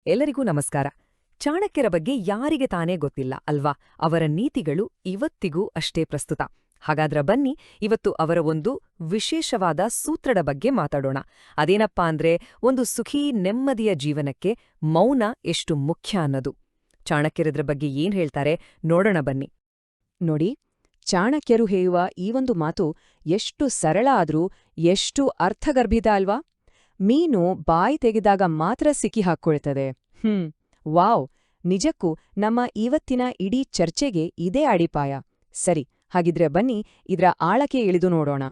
ಎಲ್ಲರಿಗೂ ನಮಸ್ಕಾರ. ಚಾಣಕ್ಯರ ಬಗ್ಗೆ ಯಾರಿಗೆ ತಾನೇ ಗೊತ್ತಿಲ್ಲ ಅಲ್ವಾ? ಅವರ ನೀತಿಗಳು ಇವತ್ತಿಗೂ ಅಷ್ಟೇ ಪ್ರಸ್ತುತ. ಹಾಗಾದ್ರ ಬನ್ನಿ, ಇವತ್ತು ಅವರ ಒಂದು ವಿಶೇಷವಾದ ಸೂತ್ರದ ಬಗ್ಗೆ ಮಾತಾಡೋಣ. ಅದೇನಪ್ಪಾ ಅಂದ್ರೆ, ಒಂದು ಸುಖೀ ನೆಮ್ಮದಿಯ ಜೀವನಕ್ಕೆ ಮೌನ ಎಷ್ಟು ಮುಖ್ಯ ಅನ್ನೋದು. ಚಾಣಕ್ಯರದ್ರ ಬಗ್ಗೆ ಏನ್ ಹೇಳ್ತಾರೆ ನೋಡೋಣ ಬನ್ನಿ. ನೋಡಿ, ಚಾಣಕ್ಯರು ಹೇಳುವ ಈ ಒಂದು ಮಾತು ಎಷ್ಟು ಸರಳ ಆದ್ರೂ ಎಷ್ಟು ಅರ್ಥಗರ್ಭಿತ ಅಲ್ವಾ? ಮೀನು ಬಾಯಿ ತೆಗೆದಾಗ ಮಾತ್ರ ಸಿಕ್ಕಿ ಹಾಕ್ಕೊಳ್ತದೆ. ವಾವ್! ನಿಜಕ್ಕೂ ನಮ್ಮ ಇವತ್ತಿನ ಇಡೀ ಚರ್ಚೆಗೆ ಇದೇ ಅಡಿಪಾಯ. ಸರಿ, ಹಾಗಿದ್ರೆ ಬನ್ನಿ ಇದ್ರ ಆಳಕ್ಕೆ ಇಳಿದು ನೋಡೋಣ.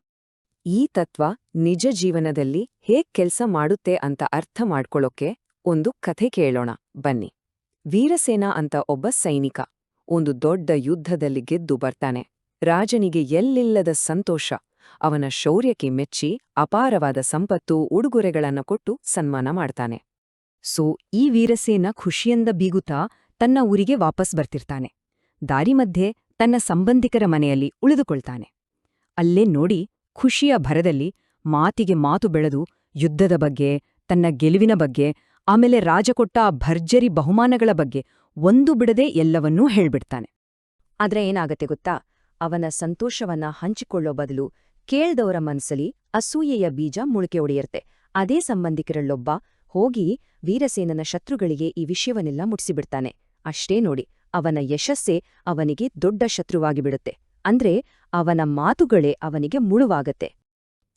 ಈ ತತ್ವ ನಿಜ ಜೀವನದಲ್ಲಿ ಹೇಗ್ ಕೆಲ್ಸ ಮಾಡುತ್ತೆ ಅಂತ ಅರ್ಥ ಮಾಡ್ಕೊಳ್ಳೋಕೆ ಒಂದು ಕಥೆ ಕೇಳೋಣ ಬನ್ನಿ. ವೀರಸೇನ ಅಂತ ಒಬ್ಬ ಸೈನಿಕ ಒಂದು ದೊಡ್ಡ ಯುದ್ಧದಲ್ಲಿ ಗೆದ್ದು ಬರ್ತಾನೆ. ರಾಜನಿಗೆ ಎಲ್ಲಿಲ್ಲದ ಸಂತೋಷ. ಅವನ ಶೌರ್ಯಕ್ಕೆ ಮೆಚ್ಚಿ ಅಪಾರವಾದ ಸಂಪತ್ತು ಉಡುಗೊರೆಗಳನ್ನು ಕೊಟ್ಟು ಸನ್ಮಾನ ಮಾಡ್ತಾನೆ. ಈ ವೀರಸೇನ ಖುಷಿಯಿಂದ ಬೀಗುತ್ತಾ ತನ್ನ ಊರಿಗೆ ವಾಪಸ್ ಬರ್ತಿರ್ತಾನೆ. ದಾರಿ ಮಧ್ಯೆ ತನ್ನ ಸಂಬಂಧಿಕರ ಮನೆಯಲ್ಲಿ ಉಳಿದುಕೊಳ್ತಾನೆ. ಅಲ್ಲೇ ನೋಡಿ, ಖುಷಿಯ ಭರದಲ್ಲಿ ಮಾತಿಗೆ ಮಾತು ಬೆಳೆದು ಯುದ್ಧದ ಬಗ್ಗೆ, ತನ್ನ ಗೆಲುವಿನ ಬಗ್ಗೆ, ಆಮೇಲೆ ರಾಜ ಕೊಟ್ಟ ಆ ಭರ್ಜರಿ ಬಹುಮಾನಗಳ ಬಗ್ಗೆ ಒಂದು ಬಿಡದೆ ಎಲ್ಲವನ್ನೂ ಹೇಳ್ಬಿಡ್ತಾನೆ. ಆದ್ರೆ ಏನಾಗತ್ತೆ ಗೊತ್ತಾ? ಅವನ ಸಂತೋಷವನ್ನ ಹಂಚಿಕೊಳ್ಳೋ ಬದಲು ಕೇಳ್ದವರ ಮನಸ್ಸಲ್ಲಿ ಅಸೂಯೆಯ ಬೀಜ ಮೊಳಕೆ ಒಡೆಯತ್ತೆ. ಅದೇ ಸಂಬಂಧಿಕರಲ್ಲೊಬ್ಬ ಹೋಗಿ ವೀರಸೇನನ ಶತ್ರುಗಳಿಗೆ ಈ ವಿಷಯವನ್ನೆಲ್ಲ ಮುಟ್ಸಿಬಿಡ್ತಾನೆ. ಅಷ್ಟೇ ನೋಡಿ, ಅವನ ಯಶಸ್ಸೇ ಅವನಿಗೆ ದೊಡ್ಡ ಶತ್ರುವಾಗಿ ಬಿಡುತ್ತೆ. ಅಂದ್ರೆ ಅವನ ಮಾತುಗಳೇ ಅವನಿಗೆ ಮುಳುವಾಗತ್ತೆ.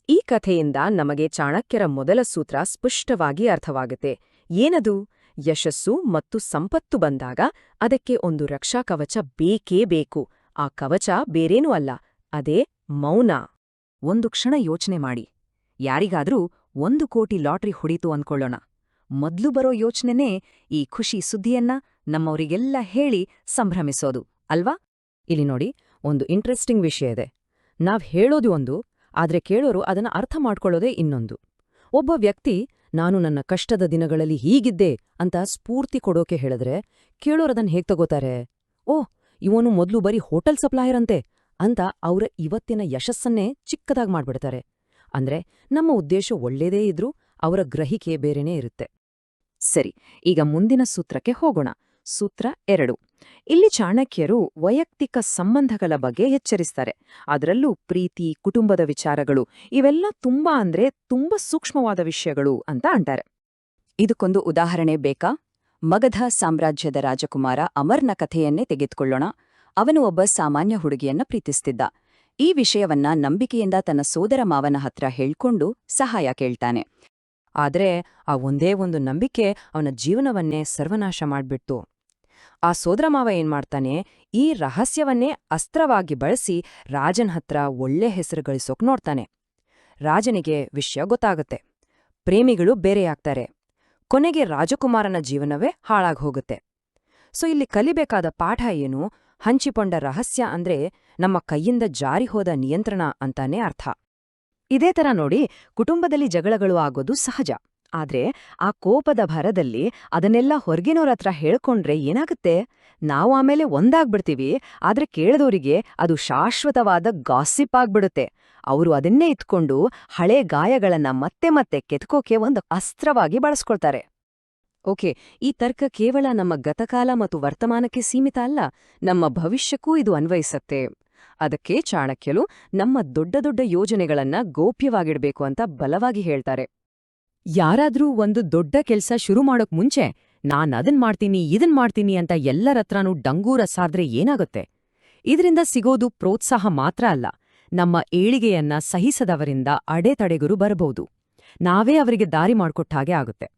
ಈ ಕಥೆಯಿಂದ ನಮಗೆ ಚಾಣಕ್ಯರ ಮೊದಲ ಸೂತ್ರ ಸ್ಪಷ್ಟವಾಗಿ ಅರ್ಥವಾಗುತ್ತೆ. ಏನದು? ಯಶಸ್ಸು ಮತ್ತು ಸಂಪತ್ತು ಬಂದಾಗ ಅದಕ್ಕೆ ಒಂದು ರಕ್ಷಾ ಕವಚ ಬೇಕೇ ಬೇಕು. ಆ ಕವಚ ಬೇರೇನೂ ಅಲ್ಲ, ಅದೇ ಮೌನ. ಒಂದು ಕ್ಷಣ ಯೋಚನೆ ಮಾಡಿ. ಯಾರಿಗಾದ್ರೂ 1 ಕೋಟಿ ಲಾಟ್ರಿ ಹೊಡೀತು ಅಂದ್ಕೊಳ್ಳೋಣ. ಮೊದ್ಲು ಬರೋ ಯೋಚನೆನೇ ಈ ಖುಷಿ ಸುದ್ದಿಯನ್ನ ನಮ್ಮವರಿಗೆಲ್ಲ ಹೇಳಿ ಸಂಭ್ರಮಿಸೋದು ಅಲ್ವಾ? ಇಲ್ಲಿ ನೋಡಿ, ಒಂದು ಇಂಟ್ರೆಸ್ಟಿಂಗ್ ವಿಷಯ ಇದೆ. ನಾವ್ ಹೇಳೋದು ಒಂದು, ಆದ್ರೆ ಕೇಳೋರು ಅದನ್ನ ಅರ್ಥ ಮಾಡ್ಕೊಳ್ಳೋದೇ ಇನ್ನೊಂದು. ಒಬ್ಬ ವ್ಯಕ್ತಿ ನಾನು ನನ್ನ ಕಷ್ಟದ ದಿನಗಳಲ್ಲಿ ಹೀಗಿದ್ದೆ ಅಂತ ಸ್ಫೂರ್ತಿ ಕೊಡೋಕೆ ಹೇಳಿದ್ರೆ ಕೇಳೋರದನ್ ಹೇಗ್ ತಗೋತಾರೆ? ಓಹ್, ಇವನು ಮೊದ್ಲು ಬರೀ ಹೋಟೆಲ್ ಸಪ್ಲಾಯರ್ ಅಂತೆ ಅಂತ ಅವರ ಇವತ್ತಿನ ಯಶಸ್ಸನ್ನೇ ಚಿಕ್ಕದಾಗಿ ಮಾಡ್ಬಿಡ್ತಾರೆ. ಅಂದ್ರೆ ನಮ್ಮ ಉದ್ದೇಶ ಒಳ್ಳೇದೇ ಇದ್ರೂ ಅವರ ಗ್ರಹಿಕೆ ಬೇರೆನೇ ಇರುತ್ತೆ. ಸರಿ, ಈಗ ಮುಂದಿನ ಸೂತ್ರಕ್ಕೆ ಹೋಗೋಣ. ಸೂತ್ರ 2. ಇಲ್ಲಿ ಚಾಣಕ್ಯರು ವೈಯಕ್ತಿಕ ಸಂಬಂಧಗಳ ಬಗ್ಗೆ ಎಚ್ಚರಿಸ್ತಾರೆ. ಅದರಲ್ಲೂ ಪ್ರೀತಿ, ಕುಟುಂಬದ ವಿಚಾರಗಳು ಇವೆಲ್ಲ ತುಂಬಾ ಸೂಕ್ಷ್ಮವಾದ ವಿಷಯಗಳು ಅಂತ ಅಂತಾರೆ. ಇದಕ್ಕೊಂದು ಉದಾಹರಣೆ ಬೇಕಾ? ಮಗಧ ಸಾಮ್ರಾಜ್ಯದ ರಾಜಕುಮಾರ ಅಮರ್ನ ಕಥೆಯನ್ನೇ ತೆಗೆದುಕೊಳ್ಳೋಣ. ಅವನು ಒಬ್ಬ ಸಾಮಾನ್ಯ ಹುಡುಗಿಯನ್ನ ಪ್ರೀತಿಸ್ತಿದ್ದ. ಈ ವಿಷಯವನ್ನ ನಂಬಿಕೆಯಿಂದ ತನ್ನ ಸೋದರ ಮಾವನ ಹತ್ರ ಹೇಳ್ಕೊಂಡು ಸಹಾಯ ಕೇಳ್ತಾನೆ. ಆದ್ರೆ ಆ ಒಂದೇ ಒಂದು ನಂಬಿಕೆ ಅವನ ಜೀವನವನ್ನೇ ಸರ್ವನಾಶ ಮಾಡ್ಬಿಡ್ತು. ಆ ಸೋದರ ಮಾವ ಏನ್ಮಾಡ್ತಾನೆ, ಈ ರಹಸ್ಯವನ್ನೇ ಅಸ್ತ್ರವಾಗಿ ಬಳಸಿ ರಾಜನ್ ಹತ್ರ ಒಳ್ಳೆ ಹೆಸರು ಗಳಿಸೋಕ್ ನೋಡ್ತಾನೆ. ರಾಜನಿಗೆ ವಿಷಯ ಗೊತ್ತಾಗುತ್ತೆ. ಪ್ರೇಮಿಗಳು ಬೇರೆಯಾಗ್ತಾರೆ. ಕೊನೆಗೆ ರಾಜಕುಮಾರನ ಜೀವನವೇ ಹಾಳಾಗ್ಹೋಗುತ್ತೆ. ಇಲ್ಲಿ ಕಲಿಬೇಕಾದ ಪಾಠ ಏನು? ಹಂಚಿಕೊಂಡ ರಹಸ್ಯ ಅಂದ್ರೆ ನಮ್ಮ ಕೈಯಿಂದ ಜಾರಿಹೋದ ನಿಯಂತ್ರಣ ಅಂತಾನೆ ಅರ್ಥ. ಇದೇ ತರ ನೋಡಿ, ಕುಟುಂಬದಲ್ಲಿ ಜಗಳಗಳು ಆಗೋದು ಸಹಜ. ಆದ್ರೆ ಆ ಕೋಪದ ಭರದಲ್ಲಿ ಅದನ್ನೆಲ್ಲ ಹೊರ್ಗಿನೋರತ್ರ ಹೇಳ್ಕೊಂಡ್ರೆ ಏನಾಗುತ್ತೆ? ನಾವು ಆಮೇಲೆ ಒಂದಾಗ್ಬಿಡ್ತೀವಿ. ಆದ್ರೆ ಕೇಳಿದವರಿಗೆ ಅದು ಶಾಶ್ವತವಾದ ಗಾಸಿಪ್ ಆಗ್ಬಿಡುತ್ತೆ. ಅವರು ಅದನ್ನೇ ಇಟ್ಕೊಂಡು ಹಳೇ ಗಾಯಗಳನ್ನ ಮತ್ತೆ ಮತ್ತೆ ಕೆತ್ಕೋಕೆ ಒಂದು ಅಸ್ತ್ರವಾಗಿ ಬಳಸ್ಕೊಳ್ತಾರೆ. ಓಕೆ, ಈ ತರ್ಕ ಕೇವಲ ನಮ್ಮ ಗತಕಾಲ ಮತ್ತು ವರ್ತಮಾನಕ್ಕೆ ಸೀಮಿತ ಅಲ್ಲ, ನಮ್ಮ ಭವಿಷ್ಯಕ್ಕೂ ಇದು ಅನ್ವಯಿಸತ್ತೆ. ಅದಕ್ಕೆ ಚಾಣಕ್ಯರು ನಮ್ಮ ದೊಡ್ಡ ದೊಡ್ಡ ಯೋಜನೆಗಳನ್ನ ಗೋಪ್ಯವಾಗಿಡ್ಬೇಕು ಅಂತ ಬಲವಾಗಿ ಹೇಳ್ತಾರೆ. ಯಾರಾದ್ರೂ ಒಂದು ದೊಡ್ಡ ಕೆಲ್ಸ ಶುರು ಮಾಡೋಕ್ ಮುಂಚೆ ನಾನ್ ಅದನ್ ಮಾಡ್ತೀನಿ ಇದನ್ ಮಾಡ್ತೀನಿ ಅಂತ ಎಲ್ಲರತ್ರನೂ ಡಂಗೂರ ಸಾದ್ರೆ ಏನಾಗುತ್ತೆ? ಇದರಿಂದ ಸಿಗೋದು ಪ್ರೋತ್ಸಾಹ ಮಾತ್ರ ಅಲ್ಲ, ನಮ್ಮ ಏಳಿಗೆಯನ್ನ ಸಹಿಸದವರಿಂದ ಅಡೆತಡೆಗುರು ಬರಬಹುದು. ನಾವೇ ಅವರಿಗೆ ದಾರಿ ಮಾಡ್ಕೊಟ್ಟ ಹಾಗೆ ಆಗುತ್ತೆ.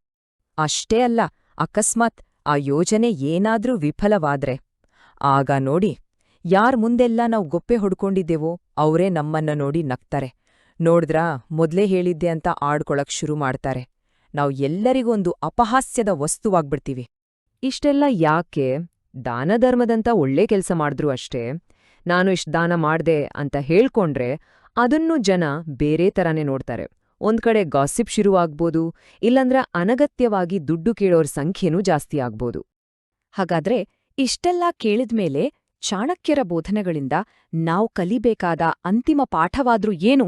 ಅಷ್ಟೇ ಅಲ್ಲ, ಅಕಸ್ಮಾತ್ ಆ ಯೋಜನೆ ಏನಾದ್ರೂ ವಿಫಲವಾದ್ರೆ ಆಗ ನೋಡಿ, ಯಾರ್ ಮುಂದೆಲ್ಲ ನಾವು ಗೊಪ್ಪೆ ಹೊಡ್ಕೊಂಡಿದ್ದೇವೋ ಅವರೇ ನಮ್ಮನ್ನ ನೋಡಿ ನಗ್ತಾರೆ. ನೋಡಿದ್ರಾ, ಮೊದ್ಲೇ ಹೇಳಿದ್ದೆ ಅಂತ ಆಡ್ಕೊಳಕ್ ಶುರು ಮಾಡ್ತಾರೆ. ನಾವು ಎಲ್ಲರಿಗೊಂದು ಅಪಹಾಸ್ಯದ ವಸ್ತುವಾಗ್ಬಿಡ್ತೀವಿ. ಇಷ್ಟೆಲ್ಲ ಯಾಕೆ? ದಾನಧರ್ಮದಂತ ಒಳ್ಳೆ ಕೆಲ್ಸ ಮಾಡಿದ್ರು ಅಷ್ಟೇ. ನಾನು ಇಷ್ಟ್ ದಾನ ಮಾಡ್ದೆ ಅಂತ ಹೇಳ್ಕೊಂಡ್ರೆ ಅದನ್ನೂ ಜನ ಬೇರೆ ತರಾನೇ ನೋಡ್ತಾರೆ. ಒಂದ್ ಕಡೆ ಗಾಸಿಪ್ ಶುರುವಾಗ್ಬೋದು, ಇಲ್ಲಂದ್ರ ಅನಗತ್ಯವಾಗಿ ದುಡ್ಡು ಕೇಳೋರ್ ಸಂಖ್ಯೆನೂ ಜಾಸ್ತಿ ಆಗ್ಬೋದು. ಹಾಗಾದ್ರೆ ಇಷ್ಟೆಲ್ಲಾ ಕೇಳಿದ್ಮೇಲೆ ಚಾಣಕ್ಯರ ಬೋಧನೆಗಳಿಂದ ನಾವು ಕಲಿಬೇಕಾದ ಅಂತಿಮ ಪಾಠವಾದ್ರೂ ಏನು?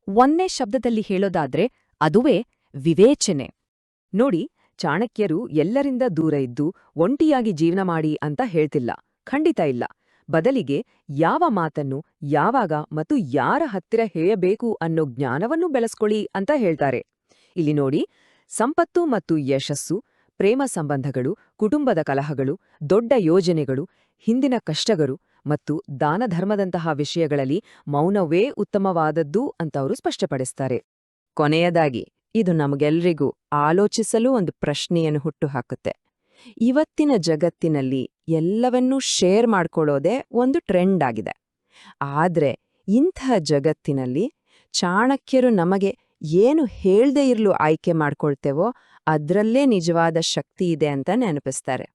ಒಂದೇ ಶಬ್ದದಲ್ಲಿ ಹೇಳೋದಾದ್ರೆ ಅದುವೇ ವಿವೇಚನೆ. ನೋಡಿ, ಚಾಣಕ್ಯರು ಎಲ್ಲರಿಂದ ದೂರ ಇದ್ದು ಒಂಟಿಯಾಗಿ ಜೀವನ ಮಾಡಿ ಅಂತ ಹೇಳ್ತಿಲ್ಲ, ಖಂಡಿತ ಇಲ್ಲ. ಬದಲಿಗೆ ಯಾವ ಮಾತನ್ನು ಯಾವಾಗ ಮತ್ತು ಯಾರ ಹತ್ತಿರ ಹೇಳಬೇಕು ಅನ್ನೋ ಜ್ಞಾನವನ್ನು ಬೆಳೆಸ್ಕೊಳ್ಳಿ ಅಂತ ಹೇಳ್ತಾರೆ. ಇಲ್ಲಿ ನೋಡಿ, ಸಂಪತ್ತು ಮತ್ತು ಯಶಸ್ಸು, ಪ್ರೇಮ ಸಂಬಂಧಗಳು, ಕುಟುಂಬದ ಕಲಹಗಳು, ದೊಡ್ಡ ಯೋಜನೆಗಳು, ಹಿಂದಿನ ಕಷ್ಟಗಳು ಮತ್ತು ದಾನಧರ್ಮದಂತಹ ವಿಷಯಗಳಲ್ಲಿ ಮೌನವೇ ಉತ್ತಮವಾದದ್ದು ಅಂತ ಅವರು ಸ್ಪಷ್ಟಪಡಿಸ್ತಾರೆ. ಕೊನೆಯದಾಗಿ ಇದು ನಮಗೆಲ್ರಿಗೂ ಆಲೋಚಿಸಲು ಒಂದು ಪ್ರಶ್ನೆಯನ್ನು ಹುಟ್ಟುಹಾಕುತ್ತೆ. ಇವತ್ತಿನ ಜಗತ್ತಿನಲ್ಲಿ ಎಲ್ಲವನ್ನೂ ಶೇರ್ ಮಾಡ್ಕೊಳ್ಳೋದೇ ಒಂದು ಟ್ರೆಂಡ್ ಆಗಿದೆ. ಆದ್ರೆ ಇಂಥ ಜಗತ್ತಿನಲ್ಲಿ ಚಾಣಕ್ಯರು ನಮಗೆ ಏನು ಹೇಳ್ದೇ ಇರಲು ಆಯ್ಕೆ ಮಾಡ್ಕೊಳ್ತೇವೋ ಅದ್ರಲ್ಲೇ ನಿಜವಾದ ಶಕ್ತಿ ಇದೆ ಅಂತ ನೆನಪಿಸ್ತಾರೆ.